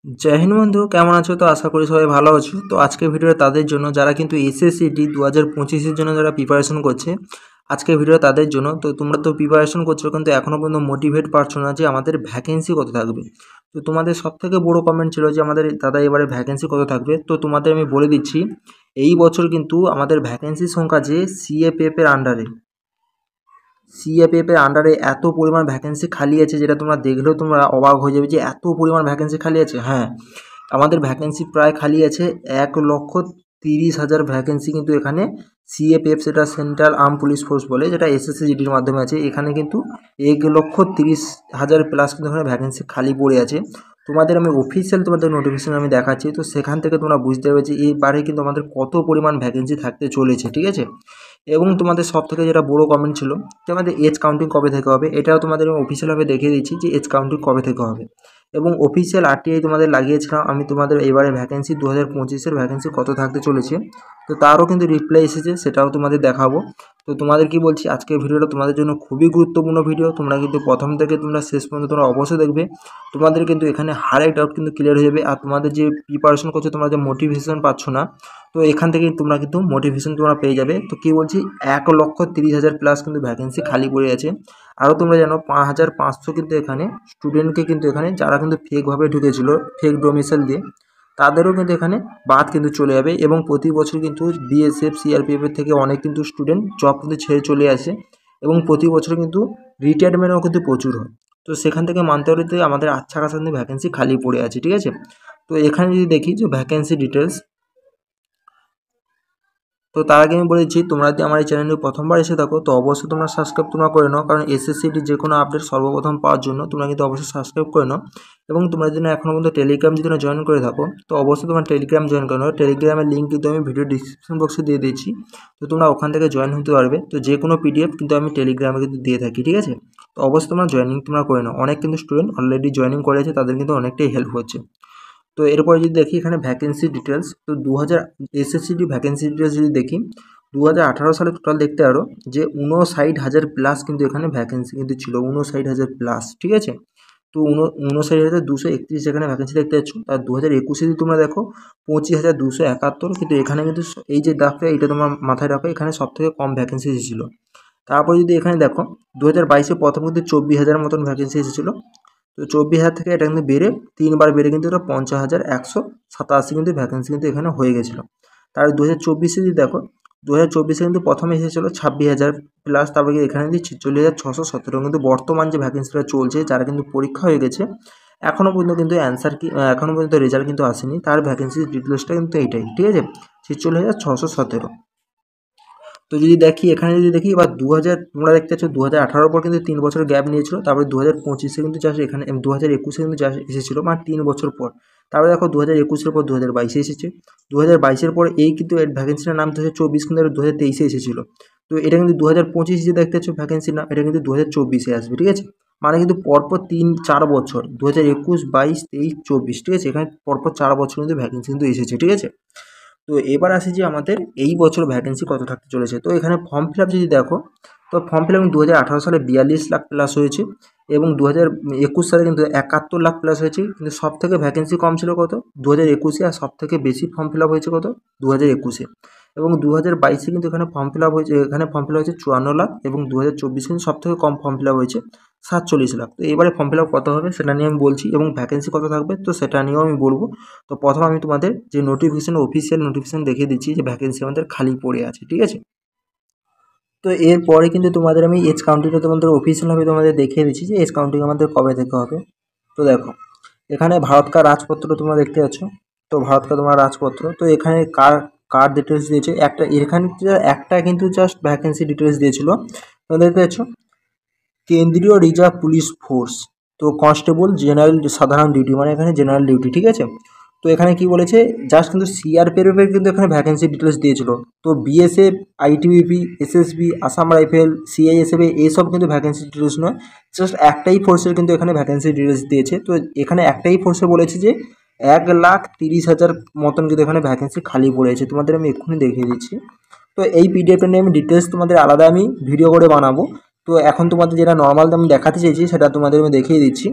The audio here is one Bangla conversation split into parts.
जय हिंद बंधु केमन आछो। तो आशा करी सबाई भालो आछो। तो आजके भिडियो तादेर जोन्नो जारा किन्तु एसएससीडी 2025 এর জন্য যারা প্রিপারেশন করছে আজকে ভিডিও তাদের জন্য। তো তোমরা তো প্রিপারেশন করছো কিন্তু এখনো পর্যন্ত মোটিভেট পারছো না যে আমাদের ভ্যাকেন্সি কত থাকবে। তো তোমাদের সবথেকে বড় কমেন্ট ছিল যে আমাদের দাদা এবারে ভ্যাকেন্সি কত থাকবে। তো তোমাদের আমি বলে দিচ্ছি এই বছর কিন্তু আমাদের ভ্যাকেন্সি সংখ্যা যে সিএপিএফ এর আন্ডারে এত পরিমাণ ভ্যাকেন্সি খালি আছে যেটা তোমরা দেখলেও তোমরা অবাক হয়ে যাবে যে এত পরিমাণ ভ্যাকেন্সি খালি আছে। হ্যাঁ, আমাদের ভ্যাকেন্সি প্রায় খালি আছে 1,30,000 ভ্যাকেন্সি কিন্তু এখানে সিএপিএফ, সেটা সেন্ট্রাল আর্ম পুলিশ ফোর্স বলে, যেটা এসএসসিজিডির মাধ্যমে আছে। এখানে কিন্তু 1,30,000 প্লাস কিন্তু এখানে ভ্যাকেন্সি খালি পড়ে আছে। তোমাদের আমি অফিসিয়াল তোমাদের নোটিফিকেশন আমি দেখাচ্ছি, তো সেখান থেকে তোমরা বুঝতে পারবে যে এবারে কিন্তু আমাদের কত পরিমাণ ভ্যাকেন্সি থাকতে চলেছে, ঠিক আছে। এবং তোমাদের সব থেকে যেটা বড়ো কমেন্ট ছিল যে আমাদের এজ কাউন্টিং কবে থেকে হবে, এটাও তোমাদের আমি অফিসিয়ালভাবে দেখিয়ে দিচ্ছি যে এজ কাউন্টিং কবে থেকে হবে। এবং অফিসিয়াল আরটিআই তোমাদের লাগিয়েছিলাম আমি তোমাদের এবারে ভ্যাকেন্সি 2025-এর ভ্যাকেন্সি কত থাকতে চলেছে, তো তারও কিন্তু রিপ্লাই এসেছে, সেটাও তোমাদের দেখাবো। তো তোমাদের কি বলছি, আজকের ভিডিওটা তোমাদের জন্য খুবই গুরুত্বপূর্ণ ভিডিও। তোমরা কিন্তু প্রথম থেকে তোমরা শেষ পর্যন্ত তোমরা অবশ্যই দেখবে। তোমাদের কিন্তু এখানে হারেক ডাউট কিন্তু ক্লিয়ার হয়ে যাবে। আর তোমাদের যে প্রিপারেশন করছো, তোমরা যে মোটিভেশন পাচ্ছ না, তো এখান থেকে তোমরা কিন্তু মোটিভেশন তোমরা পেয়ে যাবে। তো কী বলছি, 1,30,000 প্লাস কিন্তু ভ্যাকেন্সি খালি পড়ে আছে। আরও তোমরা জানো 5,500 কিন্তু এখানে স্টুডেন্টকে কিন্তু এখানে যারা কিন্তু ফেকভাবে ঢুকেছিল ফেক ডোমিসাইল দিয়ে, তাদেরও কিন্তু এখানে বাদ কিন্তু চলে যাবে। এবং প্রতি বছর কিন্তু বিএসএফ সিআরপিএফের থেকে অনেক কিন্তু স্টুডেন্ট জব কিন্তু ছেড়ে চলে আসে। এবং প্রতি বছর কিন্তু রিটায়ারমেন্টও কিন্তু প্রচুর হয়। তো সেখান থেকে মানতে হলে আমাদের আচ্ছা খাসা কিন্তু ভ্যাকেন্সি খালি পড়ে আছে, ঠিক আছে। তো এখানে যদি দেখি যে ভ্যাকেন্সি ডিটেলস, তো তার আগে আমি বলেছি তোমরা যদি আমার এই চ্যানেলে প্রথমবার এসে থাকো তো অবশ্যই তোমরা সাবস্ক্রাইব তোমরা করে নাও, কারণ এসএসসিটির যে কোনো আপডেট সর্বপ্রথম পাওয়ার জন্য তোমরা কিন্তু অবশ্যই সাবস্ক্রাইব করে নাও। এবং তোমরা যদি এখনও পর্যন্ত টেলিগ্রাম যদি জয়েন করে থাকো তো অবশ্যই তোমার টেলিগ্রাম জয়েন করে নাও। টেলিগ্রামের লিঙ্ক কিন্তু আমি ভিডিও ডিসক্রিপশন বক্সে দিয়ে দিয়েছি, তো তোমরা ওখান থেকে জয়েন হতে পারবে। তো যে কোনো পিডিএফ কিন্তু আমি টেলিগ্রামে কিন্তু দিয়ে থাকি, ঠিক আছে। তো অবশ্যই তোমরা জয়েনিং তোমরা করে নাও। অনেক কিন্তু স্টুডেন্ট অলরেডি জয়েনিং করেছে, তাদের কিন্তু অনেকটাই হেল্প হচ্ছে। তো এরপরে যদি দেখি এখানে ভ্যাকেন্সি ডিটেলস, তো 2000 এসএসসিটি ভ্যাকেন্সি ডিটেলস যদি দেখি 2018 সালে টোটাল দেখতে পারো যে 59,000 প্লাস কিন্তু এখানে ভ্যাকেন্সি কিন্তু ছিল, 59,000 প্লাস, ঠিক আছে। তো 59,231 যেখানে ভ্যাকেন্সি দেখতে পাচ্ছ, আর 2021 যদি তোমরা দেখো 25,271, কিন্তু এখানে কিন্তু এই যে দাগটা এটা তোমার মাথায় রাখো, এখানে সবথেকে কম ভ্যাকেন্সি এসেছিলো। তারপর যদি এখানে দেখো 2022-এ প্রথম কিন্তু 24,000 মতন ভ্যাকেন্সি এসেছিলো। তো 24,000 থেকে এটা কিন্তু বেড়ে 3বার বেড়ে কিন্তু এটা 50,187 কিন্তু ভ্যাকেন্সি কিন্তু এখানে হয়ে গেছিলো। তার 2024-এ যদি দেখো 2024-এ কিন্তু প্রথমে এসেছিলো 26,000 প্লাস, তারপরে এখানে কিন্তু 46,617 কিন্তু বর্তমান যে ভ্যাকেন্সিটা চলছে যারা কিন্তু পরীক্ষা হয়ে গেছে এখনও পর্যন্ত কিন্তু এখনও পর্যন্ত রেজাল্ট কিন্তু আসেনি, তার ভ্যাকেন্সির ডিটেলসটা কিন্তু এইটাই, ঠিক আছে, 46,617। তো যদি দেখি এখানে যদি দেখি এবার 2000 তোমরা দেখতে পাচ্ছ 2018 পর কিন্তু 3 বছর গ্যাপ নিয়েছিল, তারপরে 2025-এ কিন্তু জাস্ট এখানে 2021-এ কিন্তু জাস্ট এসেছিলো, মানে 3 বছর পর। তারপরে দেখো 2021-এর পর 2022-এ এসেছে, 2022-এর পর এই কিন্তু ভ্যাকেন্সিটার নাম 2024 কিন্তু 2023-এ এসেছিলো। তো এটা কিন্তু 2025 যে দেখতে পাচ্ছ ভ্যাকেন্সির নাম, এটা কিন্তু 2024-এ আসবে, ঠিক আছে। মানে কিন্তু পরপর 3-4 বছর 2021, 22, 23, 24, ঠিক আছে, এখানে পরপর 4 বছর কিন্তু ভ্যাকেন্সি কিন্তু এসেছে, ঠিক আছে। তো এবার আসি যে আমাদের এই বছর ভ্যাকেন্সি কত থাকতে চলেছে। তো এখানে ফর্ম ফিল আপ যদি দেখো, তো ফর্ম ফিল আপ 2018 সালে 42 লাখ প্লাস হয়েছে, এবং 2021 সালে কিন্তু 71 লাখ প্লাস হয়েছে। কিন্তু সব থেকে ভ্যাকেন্সি কম ছিল কত 2021-এ, আর সব থেকে বেশি ফর্ম ফিল আপ হয়েছে কত 2021-এ। এবং 2022-এ কিন্তু এখানে ফর্ম ফিল আপ হয়েছে, এখানে ফর্ম ফিল আপ হয়েছে 54 লাখ, এবং 2024-এ কিন্তু সব থেকে কম ফর্ম ফিল আপ হয়েছে 47 লাখ। তো এবারে ফর্ম ফিল আপ কত হবে সেটা নিয়ে আমি বলছি, এবং ভ্যাকেন্সি কত থাকবে তো সেটা নিয়েও আমি বলবো। তো প্রথমে আমি তোমাদের যে নোটিফিকেশন অফিসিয়াল নোটিফিকেশন দেখিয়ে দিচ্ছি যে ভ্যাকেন্সি আমাদের খালি পড়ে আছে, ঠিক আছে। তো এরপরে কিন্তু তোমাদের আমি এজ কাউন্টিংটা তোমাদের অফিসিয়ালভাবে তোমাদের দেখিয়ে দিচ্ছি যে এজ কাউন্টিং আমাদের কবে থেকে হবে। তো দেখো এখানে ভারত কা রাজপত্র তোমরা দেখতে পাচ্ছ, তো ভারত কা তোমার রাজপত্র, তো এখানে কার কার ডিটেলস দিয়েছে একটা, এখানে একটা কিন্তু জাস্ট ভ্যাকেন্সি ডিটেলস দিয়েছিল, তোমরা দেখতে পাচ্ছ কেন্দ্রীয় রিজার্ভ পুলিশ ফোর্স, তো কনস্টেবল জেনারেল সাধারণ ডিউটি, মানে এখানে জেনারেল ডিউটি, ঠিক আছে। তো এখানে কি বলেছে জাস্ট কিন্তু সিআরপিএফের কিন্তু এখানে ভ্যাকেন্সি ডিটেলস দিয়েছিল। তো BSF, ITBP, SSB, Assam rifle, CISF এইসব কিন্তু ভ্যাকেন্সি ডিটেলস নয়, জাস্ট একটাই ফোর্সের কিন্তু এখানে ভ্যাকেন্সি ডিটেলস দিয়েছে। তো এখানে একটাই ফোর্সে বলেছে যে 1,30,000 মতন কিন্তু এখানে ভ্যাকেন্সি খালি পড়েছে, তোমাদের আমি এক্ষুনি দেখিয়ে দিচ্ছি। তো এই পিডিএফটা নিয়ে আমি ডিটেলস তোমাদের আলাদা আমি ভিডিও করে বানাবো। তো এখন তোমাদের যেটা নর্মাল আমি দেখাতে চাইছি সেটা তোমাদের আমি দেখিয়ে দিচ্ছি।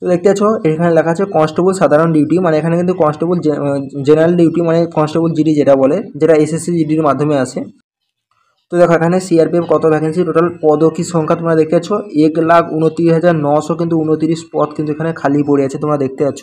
তো তো দেখতে পাচ্ছ এখানে লেখা আছে কনস্টেবল সাধারণ ডিউটি, মানে এখানে কিন্তু কনস্টেবল জেনারেল ডিউটি মানে কনস্টেবল জিডি যেটা বলে, যেটা এসএসসি জিডির মাধ্যমে আসে। তো দেখো এখানে সিআরপিএফ কত ভ্যাকেন্সি, টোটাল পদকী সংখ্যা তোমরা দেখতে পাচ্ছ 1,29,900 কিন্তু 29 পদ কিন্তু এখানে খালি পড়ে আছে তোমরা দেখতে পাচ্ছ।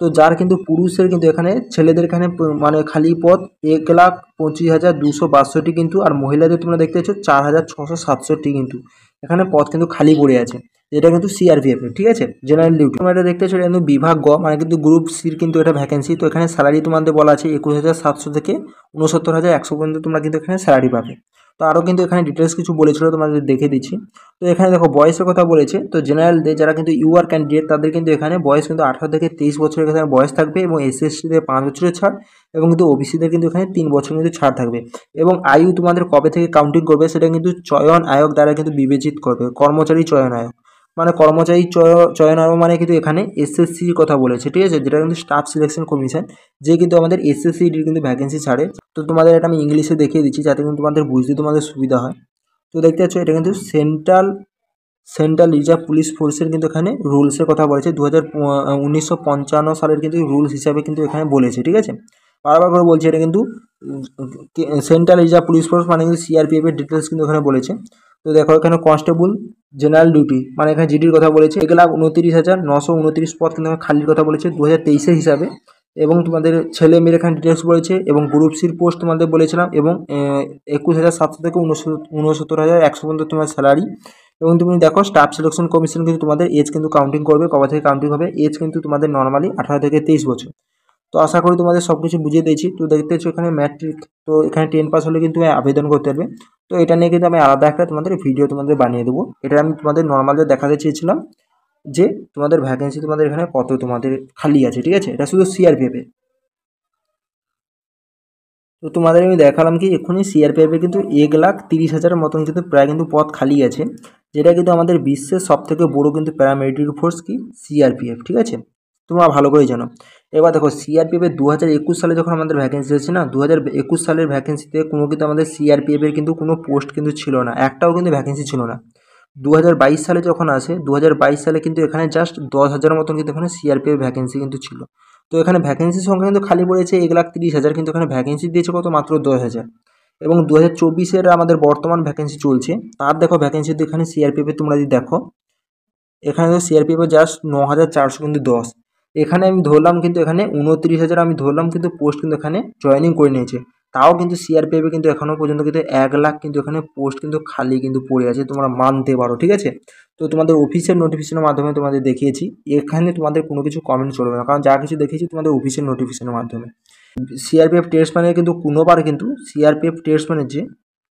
তো যার কিন্তু পুরুষের কিন্তু এখানে ছেলেদের এখানে মানে খালি পদ 1,25,262 কিন্তু, আর মহিলাদের তোমরা দেখতে পাচ্ছ 4,667 কিন্তু এখানে পদ কিন্তু খালি পড়ে আছে, যেটা কিন্তু সিআরপিএফ এর, ঠিক আছে, জেনারেল ডিউটি। তোমরা এটা দেখতে পাচ্ছ এটা কিন্তু বিভাগ গ মানে কিন্তু গ্রুপ সির কিন্তু এটা ভ্যাকেন্সি। তো এখানে স্যালারি তোমাদের বলা আছে 21,700 থেকে 69,100 পর্যন্ত তোমরা কিন্তু এখানে স্যালারি পাবে। তো আরও কিন্তু এখানে ডিটেলস কিছু বলেছিল তোমাদের দেখে দিচ্ছি। তো এখানে দেখো বয়সের কথা বলেছে, তো জেনারেলদের যারা কিন্তু ইউআর ক্যান্ডিডেট তাদের কিন্তু এখানে বয়স কিন্তু 18 থেকে 23 বছরের এখানে বয়স থাকবে, এবং এসএসসিদের 5 বছরের ছাড়, এবং কিন্তু ওবিসিদের কিন্তু এখানে 3 বছর কিন্তু ছাড় থাকবে। এবং আয়ু তোমাদের কবে থেকে কাউন্টিং করবে সেটা কিন্তু চয়ন আয়োগ দ্বারা কিন্তু বিবেচিত করবে, কর্মচারী চয়ন আয়োগ, মানে কর্মচারী চয়ন আয়োগ মানে কিন্তু এখানে এসএসসির কথা বলেছে, ঠিক আছে, যেটা কিন্তু স্টাফ সিলেকশন কমিশন, যে কিন্তু আমাদের এসএসসির কিন্তু ভ্যাকেন্সি ছাড়ে। তো তোমাদের এটা আমি ইংলিশে দেখিয়ে দিচ্ছি যাতে কিন্তু তোমাদের বুঝতে তোমাদের সুবিধা হয়। তো দেখতে পাচ্ছ এটা কিন্তু সেন্ট্রাল রিজার্ভ পুলিশ ফোর্সের কিন্তু এখানে রুলসের কথা বলেছে 1955 সালের কিন্তু রুলস হিসাবে কিন্তু এখানে বলেছে, ঠিক আছে, বারবার করে বলছে এটা কিন্তু সেন্ট্রাল রিজার্ভ পুলিশ ফোর্স মানে কিন্তু সিআরপিএফ এর ডিটেলস কিন্তু এখানে বলেছে। তো দেখো এখানে কনস্টেবল জেনারেল ডিউটি মানে এখানে জিডির কথা বলেছে 1,29,929 পদ কিন্তু খালির কথা বলেছে 2023 হিসাবে, এবং তোমাদের ছেলে মেয়ের এখানে ডিটেলস বলেছে, এবং গ্রুপ সির পোস্ট তোমাদের বলেছিলাম, এবং 21,700 থেকে 69,100 পর্যন্ত তোমার স্যালারি। এবং তুমি দেখো স্টাফ সিলেকশন কমিশন কিন্তু তোমাদের এজ কিন্তু কাউন্টিং করবে, কবে থেকে কাউন্টিং হবে, এজ কিন্তু তোমাদের নর্মালি 18 থেকে 23 বছর। তো আশা করি তোমাদের সব কিছু বুঝিয়ে দিয়েছি। তো দেখতে পাচ্ছ এখানে ম্যাট্রিক, তো এখানে 10 পাস হলে কিন্তু আবেদন করতে পারবে। তো এটা নিয়ে কিন্তু আমি আলাদা একটা তোমাদের ভিডিও তোমাদের বানিয়ে দেবো। এটা আমি তোমাদের নর্মালি দেখাতে চেয়েছিলাম যে তোমাদের ভ্যাকেন্সি তোমাদের এখানে কত তোমাদের খালি আছে, ঠিক আছে, এটা শুধু সিআরপিএফ এ। তো তোমাদের আমি দেখালাম কি এক্ষুনি সিআরপিএফে কিন্তু 1,30,000 মতন কিন্তু প্রায় কিন্তু পদ খালি আছে, যেটা কিন্তু আমাদের বিশ্বের সব থেকে বড়ো কিন্তু প্যারামিলিটারি ফোর্স কি সিআরপিএফ, ঠিক আছে, তোমরা ভালো করে জানো। এবার দেখো সিআরপিএফের 2021 সালে যখন আমাদের ভ্যাকেন্সি হচ্ছে না, 2021 সালের ভ্যাকেন্সিতে কোনো কিন্তু আমাদের সিআরপিএফের কিন্তু কোনো পোস্ট কিন্তু ছিল না, একটাও কিন্তু ভ্যাকেন্সি ছিল না। 2022 সালে যখন আসে 2022 সালে কিন্তু এখানে জাস্ট 10,000 মতন কিন্তু এখানে সিআরপিএফ ভ্যাকেন্সি কিন্তু ছিল। তো এখানে ভ্যাকেন্সির সংখ্যা কিন্তু খালি পড়েছে 1,30,000, কিন্তু এখানে ভ্যাকেন্সি দিয়েছে কত মাত্র 10,000। এবং 2024-এর আমাদের বর্তমান ভ্যাকেন্সি চলছে, তার দেখো ভ্যাকেন্সি এখানে সিআরপিএফে তোমরা যদি দেখো এখানে তো সিআরপিএফে জাস্ট 9,400 কিন্তু 10, এখানে আমি ধরলাম কিন্তু এখানে 29,000 আমি ধরলাম কিন্তু পোস্ট কিন্তু এখানে জয়েনিং করে নিয়েছে। তাও কিন্তু সিআরপিএফে কিন্তু এখনও পর্যন্ত কিন্তু 1 লাখ কিন্তু এখানে পোস্ট কিন্তু খালি কিন্তু পড়ে আছে, তোমরা মানতে পারো, ঠিক আছে। তো তোমাদের অফিসিয়াল নোটিফিকেশনের মাধ্যমে তোমাদের দেখিয়েছি, এখানে তোমাদের কোনো কিছু কমেন্ট চলবে না, কারণ যা কিছু দেখিয়েছি তোমাদের অফিসিয়াল নোটিফিকেশনের মাধ্যমে। সিআরপিএফ টেস্টম্যানের কিন্তু কোনোবার কিন্তু সিআরপিএফ টেস্টম্যানের যে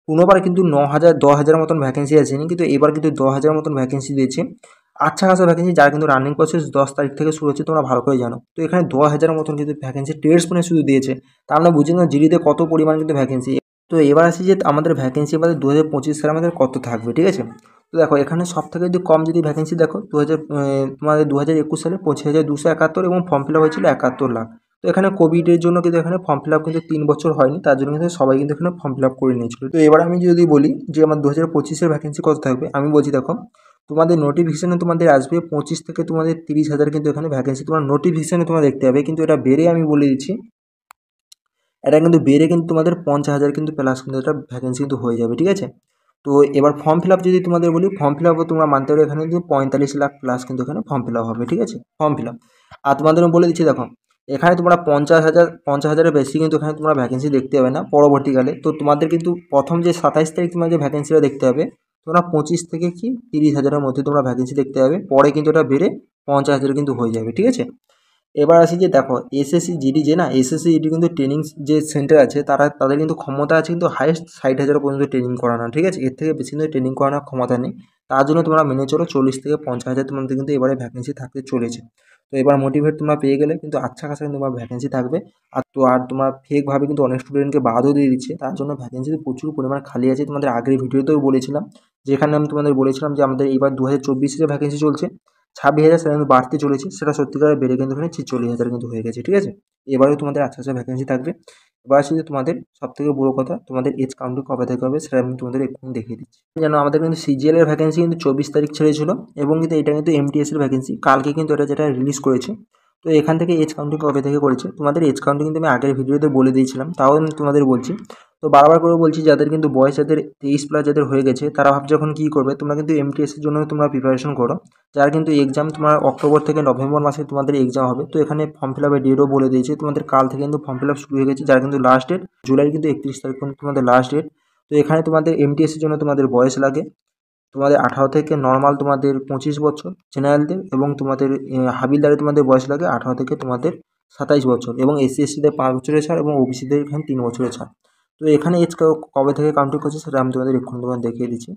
কোনোবার কিন্তু 9,000 10,000 মতন ভ্যাকেন্সি আসেনি, কিন্তু এবার কিন্তু 10,000 মতন ভ্যাকেন্সি দিয়েছে, আচ্ছা খাসা ভ্যাকেন্সি, যার কিন্তু রানিং প্রসেস 10 তারিখ থেকে শুরু হচ্ছে, তোমরা ভালো করে জানো। তো এখানে 10,000 মতন কিন্তু ভ্যাকেন্সি টেস্টম্যানে শুধু দিয়েছে, তা আমরা বুঝি না জিডিতে কত পরিমাণ কিন্তু ভ্যাকেন্সি। তো এবার আসি যে আমাদের ভ্যাকেন্সি এবার 2025 সালে আমাদের কত থাকবে, ঠিক আছে। তো দেখো এখানে সব থেকে যদি কম যদি ভ্যাকেন্সি দেখো তোমাদের 2021 সালে 25,271, এবং ফর্ম ফিল আপ হয়েছিল 71 লাখ। তো এখানে কোভিডের জন্য কিন্তু এখানে ফর্ম ফিল আপ কিন্তু 3 বছর হয়নি, তার জন্য কিন্তু সবাই কিন্তু এখানে ফর্ম ফিল আপ করে নিয়েছিল। তো এবার আমি যদি বলি যে আমার 2025-এর ভ্যাকেন্সি কত থাকবে, আমি বলছি দেখো তোমাদের নোটিফিকেশনে তোমাদের আসবে 25 থেকে তোমাদের 30,000 কিন্তু এখানে ভ্যাকেন্সি তোমার নোটিফিকেশনে তোমরা দেখতে পাবে, কিন্তু এটা বেড়ে আমি বলে দিচ্ছি এটা কিন্তু বেড়ে কিন্তু তোমাদের 50,000 কিন্তু প্লাস কিন্তু এটা ভ্যাকেন্সি কিন্তু হয়ে যাবে, ঠিক আছে। তো এবার ফর্ম ফিল আপ যদি তোমাদের বলি, ফর্ম ফিল আপও তোমরা মানতে পারো এখানে কিন্তু 45 লাখ প্লাস কিন্তু এখানে ফর্ম ফিল আপ হবে, ঠিক আছে, ফর্ম ফিল আপ। আর তোমাদের আমি বলে দিচ্ছি দেখো এখানে তোমরা 50,000-50,000-এর বেশি কিন্তু এখানে তোমরা ভ্যাকেন্সি দেখতে পাবে না পরবর্তীকালে। তো তোমাদের কিন্তু প্রথম যে 27 তারিখ তোমরা যে ভ্যাকেন্সিটা দেখতে হবে, তোমরা 25 থেকে কি 30,000-এর মধ্যে তোমরা ভ্যাকেন্সি দেখতে পাবে, পরে কিন্তু এটা বেড়ে 50,000 কিন্তু হয়ে যাবে, ঠিক আছে। এবার আসি যে দেখো এসএসসি জিডি যে না, এসএসসি জিডি কিন্তু ট্রেনিং যে সেন্টার আছে তাদের কিন্তু ক্ষমতা আছে কিন্তু হাইয়েস্ট 60,000 পর্যন্ত ট্রেনিং করানো, ঠিক আছে, এর থেকে বেশি কিন্তু ট্রেনিং করানোর ক্ষমতা নেই। তার জন্য তোমরা মেনে চলো 40 থেকে 50,000 তোমাদের কিন্তু এবারে ভ্যাকেন্সি থাকতে চলেছে। তো এবার মোটিভেট তোমরা পেয়ে গেলে কিন্তু আচ্ছা খাসা কিন্তু তোমার ভ্যাকেন্সি থাকবে। আর তোমার ফেকভাবে কিন্তু অনেক স্টুডেন্টকে বাদও দিয়ে দিচ্ছে, তার জন্য ভ্যাকেন্সি প্রচুর পরিমাণ খালি আছে। তোমাদের আগের ভিডিওতেও বলেছিলাম, যেখানে আমি তোমাদের বলেছিলাম যে আমাদের এবার 2024-এ ভ্যাকেন্সি চলছে, 26,000 সেটা কিন্তু বাড়তে চলেছে, সেটা সত্যিকারে বেড়ে কিন্তু এখানে 46,000 কিন্তু হয়ে গেছে, ঠিক আছে। এবারেও তোমাদের আচ্ছা ভ্যাকেন্সি থাকবে। এবার আসছে যে তোমাদের সবথেকে বড় কথা, তোমাদের এজ কাউন্টিং কবে থেকে হবে সেটা আমি তোমাদের এক্ষুনি দেখিয়ে দিচ্ছি। যেন আমাদের কিন্তু সিজিএল এর ভ্যাকেন্সি কিন্তু 24 তারিখ ছেড়েছিল, এবং কিন্তু এটা কিন্তু এমটিএস এর ভ্যাকেন্সি কালকে কিন্তু এটা যেটা রিলিজ করেছে। তো এখান থেকে এজ কাউন্টিং কবে থেকে করেছে, তোমাদের এজ কাউন্টিং কিন্তু আমি আগের ভিডিওতে বলে দিয়েছিলাম, তাও আমি তোমাদের বলছি। তো বারবার করে বলছি, যাদের কিন্তু বয়স যাদের 23+ যাদের হয়ে গেছে, তারা ভাবছে এখন কী করবে। তোমরা কিন্তু এমটিএস এর জন্য তোমরা প্রিপারেশন করো, যার কিন্তু এক্সাম তোমার অক্টোবর থেকে নভেম্বর মাসে তোমাদের এক্সাম হবে। তো এখানে ফর্ম ফিল আপের ডেটও বলে দিয়েছে, তোমাদের কাল থেকে কিন্তু ফর্ম ফিল আপ শুরু হয়ে গেছে, যার কিন্তু লাস্ট ডেট জুলাই কিন্তু 31 তারিখ পর্যন্ত তোমাদের লাস্ট ডেট। তো এখানে তোমাদের এমটিএস এর জন্য তোমাদের বয়স লাগে তোমাদের 18 থেকে, নর্মাল তোমাদের 25 বছর জেনারেলদের, এবং তোমাদের হাবিলদারে তোমাদের বয়স লাগে 18 থেকে তোমাদের 27 বছর, এবং এসসি/এসটিদের 5 বছরের ছাড়, এবং ওবিসিদের এখানে 3 বছরের ছাড়। তো এখানে এজ কবে থেকে কাউন্টিং করছে সেটা আমি তোমাদের এক্ষুনি তোমাদের দেখিয়ে দিচ্ছি।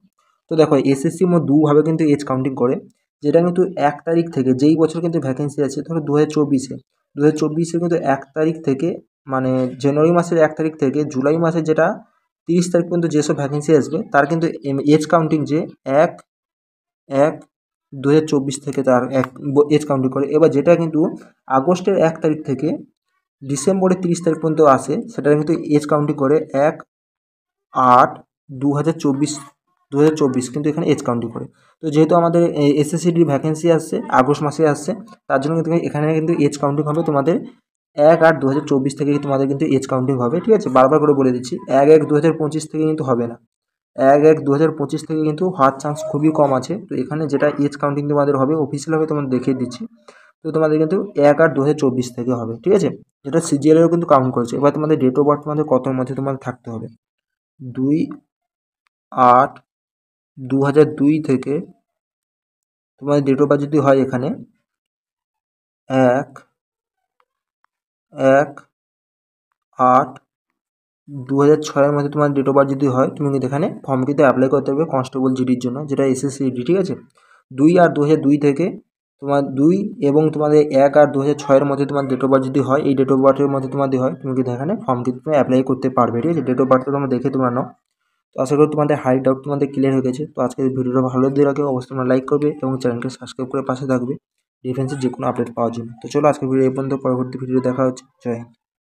তো দেখো, এসএসসি মোট দুভাবে কিন্তু এজ কাউন্টিং করে, যেটা কিন্তু 1 তারিখ থেকে, যেই বছর কিন্তু ভ্যাকেন্সি আছে, ধরো 2024-এ কিন্তু 1 তারিখ থেকে, মানে জানুয়ারি মাসের 1 তারিখ থেকে জুলাই মাসের যেটা 30 তারিখ পর্যন্ত যেসব ভ্যাকেন্সি আসবে, তার কিন্তু এজ কাউন্টিং যে 1/1/2024 থেকে তার এজ কাউন্টিং করে। এবার যেটা কিন্তু আগস্টের 1 তারিখ থেকে ডিসেম্বরের 30 তারিখ পর্যন্ত আসে, সেটা কিন্তু এজ কাউন্টিং করে 1/8/2024 কিন্তু এখানে এজ কাউন্টিং করে। তো যেহেতু আমাদের এসএসসিডির ভ্যাকেন্সি আসছে আগস্ট মাসে আসছে, তার জন্য কিন্তু এখানে কিন্তু এজ কাউন্টিং হবে তোমাদের 1/8/2024 থেকে তোমাদের কিন্তু এজ কাউন্টিং হবে, ঠিক আছে। বারবার করে বলে দিচ্ছি, 1/1/2025 থেকে কিন্তু হবে না, 1/1/2025 থেকে কিন্তু হওয়ার চান্স খুবই কম আছে। তো এখানে যেটা এজ কাউন্টিং তোমাদের হবে অফিসিয়ালভাবে তোমাদের দেখিয়ে দিচ্ছি। তো তোমাদের কিন্তু 1/8/2024 থেকে হবে, ঠিক আছে। যেটা সিজিএলেরও কিন্তু কাউন্ট করেছে। এবার তোমাদের ডেট অফ বার্থ তোমাদের কত মধ্যে তোমাদের থাকতে হবে, 2/8/2002 থেকে তোমাদের ডেট অফ বার্থ যদি হয় এখানে 1/1/8/2006 মধ্যে তোমার ডেট অফ বার্থ যদি হয়, তুমি কিন্তু এখানে ফর্মটিতে অ্যাপ্লাই করতে হবে কনস্টেবল জিডির জন্য, যেটা এসএসসিডি, ঠিক আছে। 2/8/2002 থেকে তোমার 2 এবং তোমাদের 1/8/2006 মধ্যে তোমার ডেট অফ বার্থ যদি হয়, এই ডেট অফ বার্থের মধ্যে তোমার যদি হয়, তুমি কিন্তু এখানে ফর্মটিতে তুমি অ্যাপ্লাই করতে পারবে, ঠিক আছে। ডেট অফ বার্থটা তোমরা দেখে তোমরা নাও। তো আশা করি তোমাদের হাই ডাউট তোমাদের ক্লিয়ার হয়ে গেছে। তো আজকের ভিডিওটা ভালো দিয়ে রাখবে, অবশ্যই তোমরা লাইক করবে এবং চ্যানেলকে সাবস্ক্রাইব করে পাশে থাকবে ডিফেন্সের যে কোনো আপডেট পাওয়ার জন্য। তো চলো, আজকের ভিডিও এই পর্যন্ত, পরবর্তী ভিডিও দেখা হচ্ছে। জয় হিন্দ।